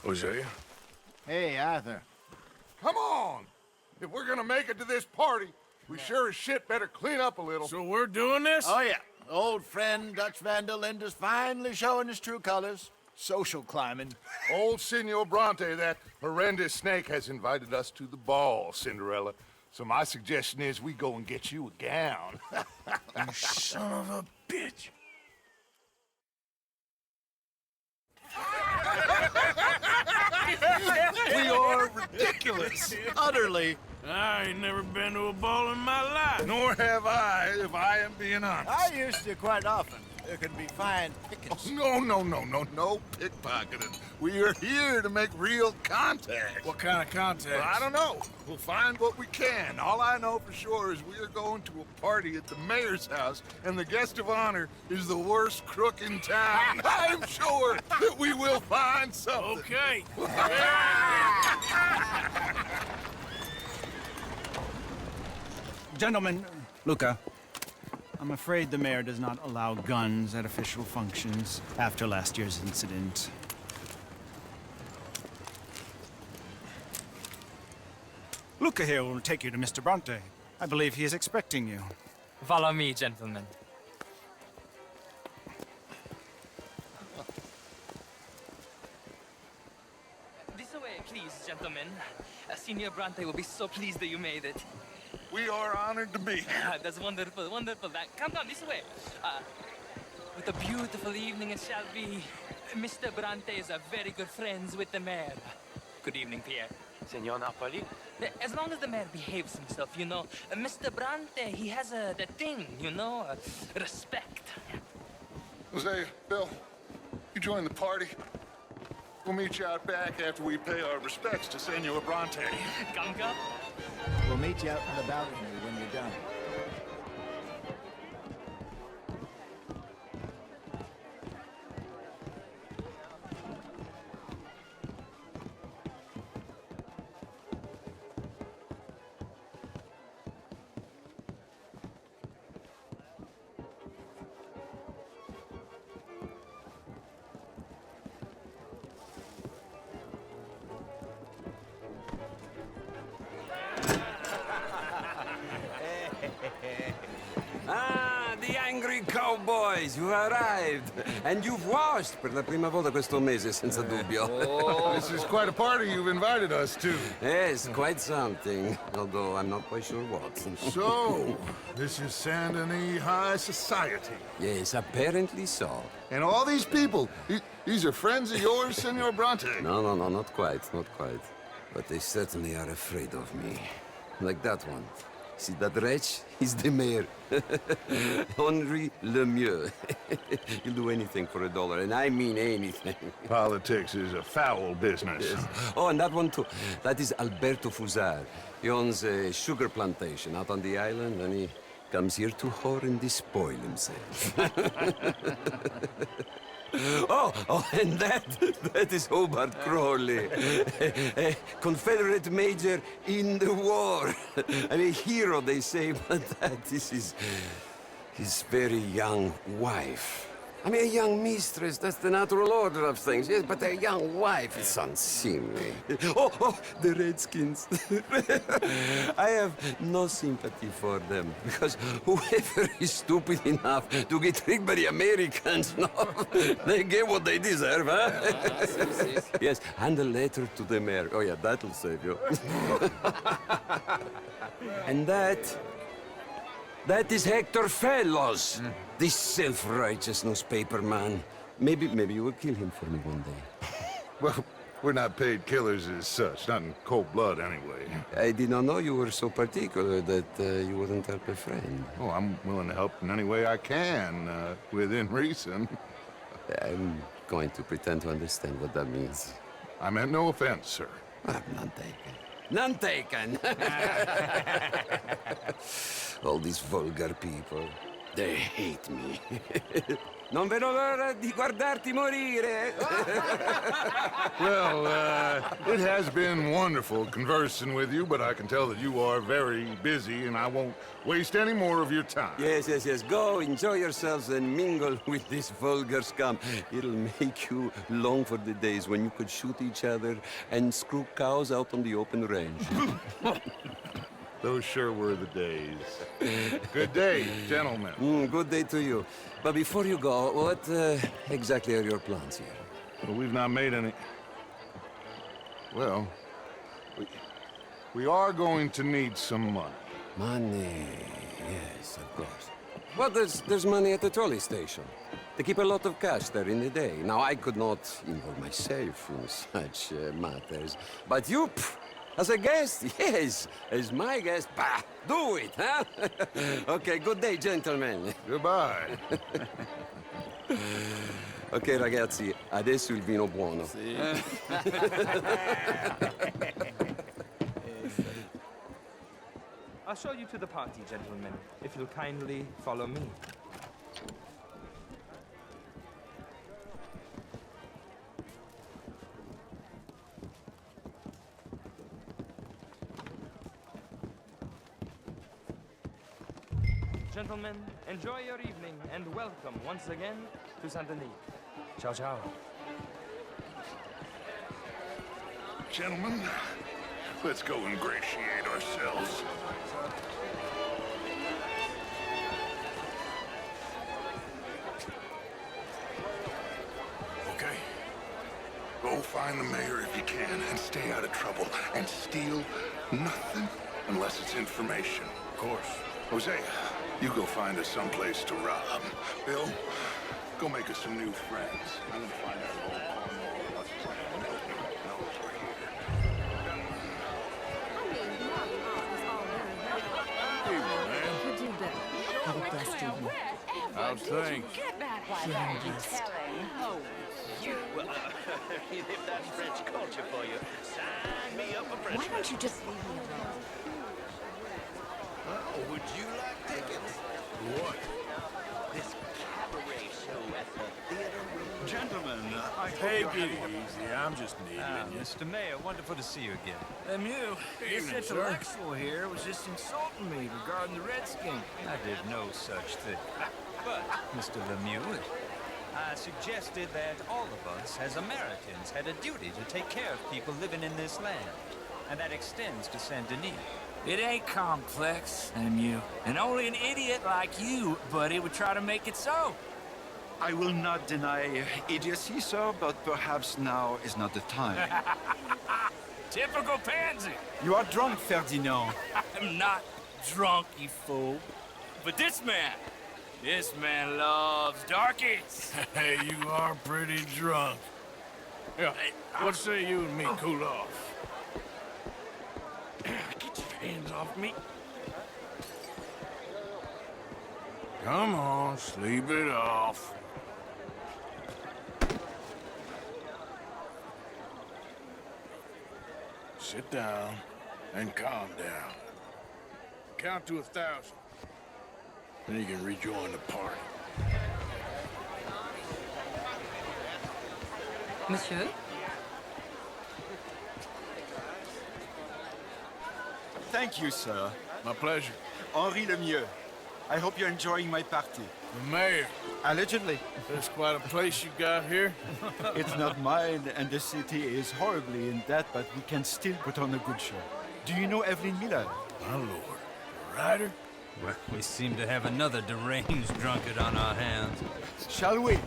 Jose? Hey, Arthur. Come on! If we're gonna make it to this party, we sure as shit better clean up a little. So we're doing this? Oh, yeah. Old friend Dutch Van der Linde's finally showing his true colors. Social climbing. Old Senor Bronte, that horrendous snake, has invited us to the ball, Cinderella. So my suggestion is we go and get you a gown. You son of a bitch. We are ridiculous. Utterly. I ain't never been to a ball in my life. Nor have I, if I am being honest. I used to quite often. There can be fine pickings. No pickpocketing. We are here to make real contact. What kind of contact? Well, I don't know. We'll find what we can. All I know for sure is we are going to a party at the mayor's house, and the guest of honor is the worst crook in town. I'm sure that we will find something. Okay. Gentlemen, Luca, I'm afraid the mayor does not allow guns at official functions after last year's incident. Luca here will take you to Mr. Bronte. I believe he is expecting you. Follow me, gentlemen. This way, please, gentlemen. Senior Bronte will be so pleased that you made it. We are honored to be here. That's wonderful, wonderful. Come this way. What a beautiful evening it shall be. Mr. Bronte is a very good friends with the mayor. Good evening, Pierre. Senor Napoli? As long as the mayor behaves himself, you know. Mr. Bronte, he has that thing, you know, respect. Jose, Bill, you join the party. We'll meet you out back after we pay our respects to Senor Bronte. Come. We'll meet you out in the balcony when you're done. Ah, the angry cowboys, you arrived. And you've washed per la prima volta questo mese, senza dubbio. This is quite a party you've invited us to. Yes, quite something. Although I'm not quite sure what. So, this is Saint Denis High Society. Yes, apparently so. And all these people, these are friends of yours, Senor Bronte? No, not quite, not quite. But they certainly are afraid of me. Like that one. See that wretch? He's the mayor. Henri Lemieux. He'll do anything for $1, and I mean anything. Politics is a foul business. Yes. Oh, and that one too. That is Alberto Fusar. He owns a sugar plantation out on the island, and he comes here to whore and despoil himself. Oh, and that is Hobart Crawley, a Confederate major in the war. I mean, a hero, they say, but that is his very young wife. I mean, a young mistress, that's the natural order of things, yes, but a young wife is unseemly. Oh, the Redskins. I have no sympathy for them, because whoever is stupid enough to get tricked by the Americans, no, they get what they deserve, huh? Yes, hand a letter to the mayor. Oh, yeah, that'll save you. And that is Hector Fellows, this self-righteous newspaper man. Maybe you will kill him for me one day. Well, we're not paid killers as such, not in cold blood anyway. I did not know you were so particular that you wouldn't help a friend. Oh, I'm willing to help in any way I can, within reason. I'm going to pretend to understand what that means. I meant no offense, sir. None taken. None taken! All these vulgar people. They hate me. Non vedo l'ora di guardarti morire. Well, it has been wonderful conversing with you, but I can tell that you are very busy, and I won't waste any more of your time. Yes, yes, yes. Go, enjoy yourselves and mingle with this vulgar scum. It'll make you long for the days when you could shoot each other and screw cows out on the open range. Those sure were the days. Good day, gentlemen. Good day to you. But before you go, what exactly are your plans here? Well, we've not made any... Well, we are going to need some money. Money, yes, of course. Well, there's money at the trolley station. They keep a lot of cash there in the day. Now, I could not involve myself in such matters. But you, as a guest, yes, as my guest, bah, do it, huh? Okay, good day, gentlemen. Goodbye. Ok, ragazzi, adesso il vino buono. I'll show you to the party, gentlemen, if you'll kindly follow me. Gentlemen, enjoy your evening and welcome once again to Saint-Denis. Ciao, ciao. Gentlemen, let's go ingratiate ourselves. Okay. Go find the mayor if you can and stay out of trouble. And steal nothing unless it's information. Of course. Hosea, you go find us someplace to rob. Bill, go make us some new friends. I'm gonna find out old Cornwall. What's his name? Knows we're here. How's things? If that's French culture for you, sign me up for French. Why don't you just leave me alone? Oh, would you like tickets? What? This cabaret show at the theater. Gentlemen, I Take it easy. I'm just needling you. Mr. Mayor, wonderful to see you again. Lemieux, this Evening, sir. intellectual here was just insulting me regarding the Redskins. I did no such thing. But, Mr. Lemieux, I suggested that all of us, as Americans, had a duty to take care of people living in this land. And that extends to Saint-Denis. It ain't complex, Lemieux. And only an idiot like you, buddy, would try to make it so. I will not deny idiocy, sir, but perhaps now is not the time. Typical pansy. You are drunk, Ferdinand. I'm not drunk, you fool. But this man loves darkies. Hey, you are pretty drunk. Yeah, what say you and me cool off? Get your hands off me. Come on, sleep it off. Sit down and calm down. Count to 1,000. Then you can rejoin the party. Monsieur? Thank you, sir. My pleasure. Henri Lemieux. I hope you're enjoying my party. The mayor. Allegedly. There's quite a place you got here. It's not mine, and the city is horribly in debt, but we can still put on a good show. Do you know Evelyn Miller? My lord. The writer? Well, we seem to have another deranged drunkard on our hands. Shall we?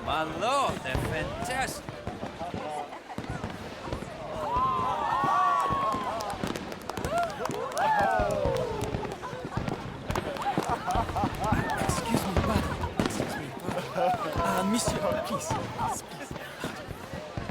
My lord, they're fantastic. Monsieur, please.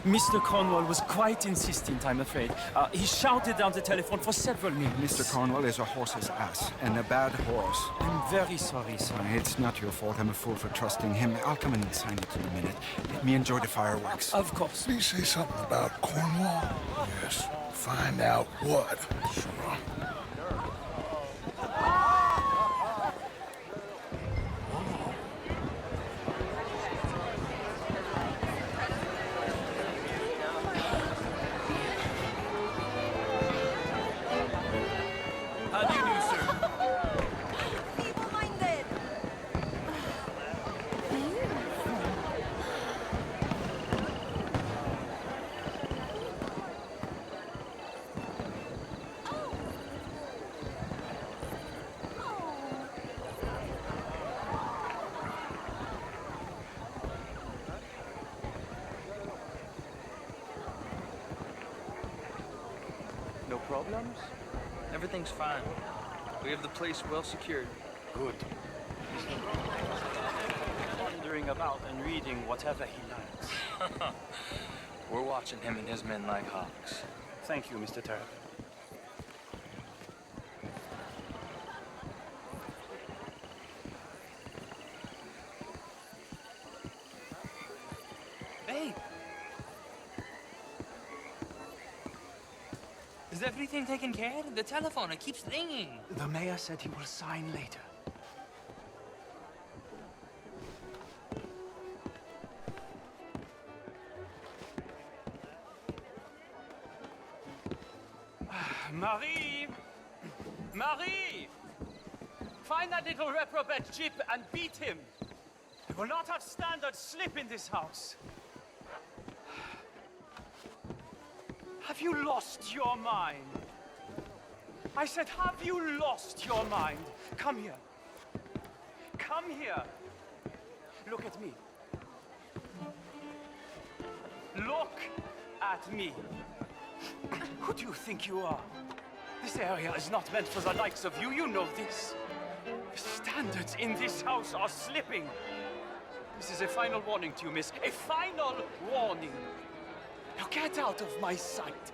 Mr. Cornwall was quite insistent, I'm afraid. He shouted down the telephone for several minutes. Mr. Cornwall is a horse's ass, and a bad horse. I'm very sorry, sir. It's not your fault. I'm a fool for trusting him. I'll come in and sign it in a minute. Let me enjoy the fireworks. Of course. Please say something about Cornwall. Yes. Find out what. Sure. problems? Everything's fine. We have the place well secured. Good. Wandering about and reading whatever he likes. We're watching him and his men like hawks. Thank you, Mr. Turk. Babe! Is everything taken care of? The telephone, it keeps ringing. The mayor said he will sign later. Marie! Marie! Find that little reprobate Jip and beat him. We will not have standard slip in this house. Have you lost your mind? I said, have you lost your mind? Come here. Come here. Look at me. Look at me. Who do you think you are? This area is not meant for the likes of you. You know this. The standards in this house are slipping. This is a final warning to you, miss. A final warning. Now get out of my sight.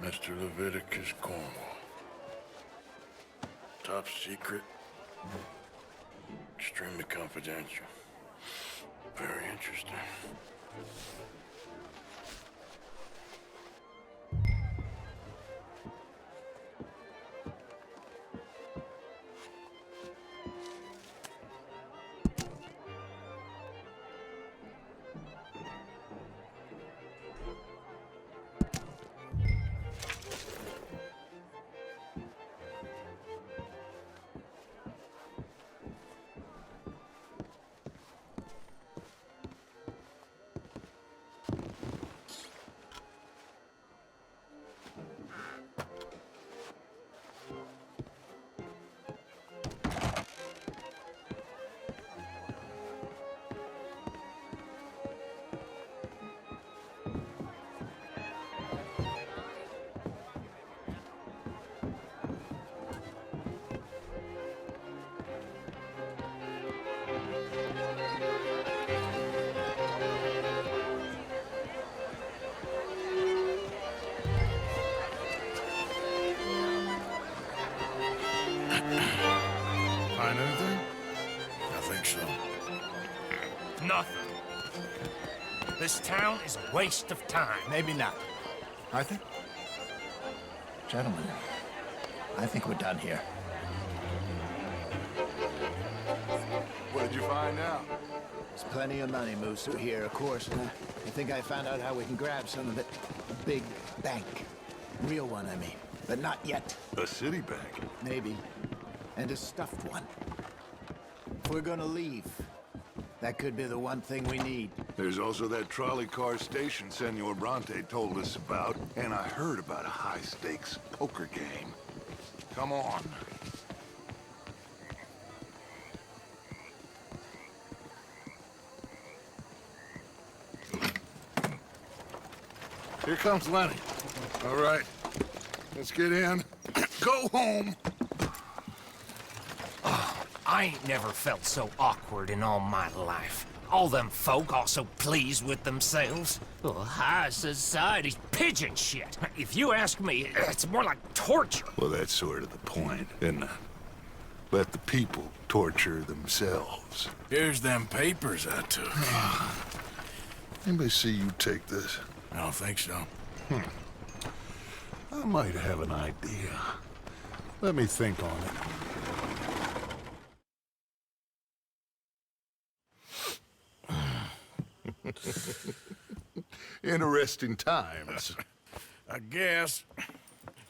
Mr. Leviticus Cornwall. Top secret. Extremely confidential. Very interesting. Find anything? I think so. Nothing. This town is a waste of time. Maybe not. Arthur? Gentlemen, I think we're done here. What did you find out? There's plenty of money moves through here, of course, and I think I found out how we can grab some of it. A big bank. Real one, I mean. But not yet. A city bank? Maybe. And a stuffed one. If we're gonna leave, that could be the one thing we need. There's also that trolley car station Senor Bronte told us about, and I heard about a high-stakes poker game. Come on. Here comes Lenny. All right, let's get in. Go home. I ain't never felt so awkward in all my life. All them folk all so pleased with themselves. Oh, high society's pigeon shit. If you ask me, it's more like torture. Well, that's sort of the point, isn't it? Let the people torture themselves. Here's them papers I took. Anybody see you take this? I don't think so. I might have an idea. Let me think on it. Interesting times. I guess.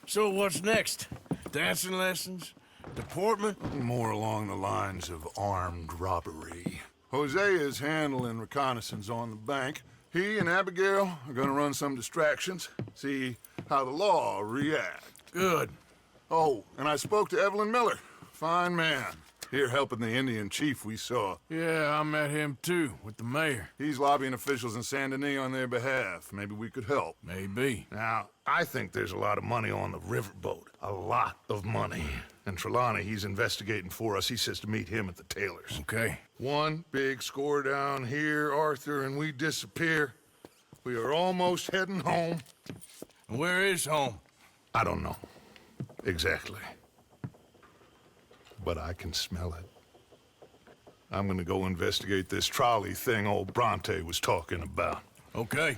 So what's next? Dancing lessons? Deportment? More along the lines of armed robbery. Hosea is handling reconnaissance on the bank. He and Abigail are gonna run some distractions, see how the law reacts. Good. Oh, and I spoke to Evelyn Miller. Fine man. Here helping the Indian chief we saw. Yeah, I met him too, with the mayor. He's lobbying officials in Saint Denis on their behalf. Maybe we could help. Maybe. Now, I think there's a lot of money on the riverboat. A lot of money. And Trelawney, he's investigating for us. He says to meet him at the Taylor's. Okay. One big score down here, Arthur, and we disappear. We are almost heading home. Where is home? I don't know. Exactly. But I can smell it. I'm gonna go investigate this trolley thing old Bronte was talking about. Okay.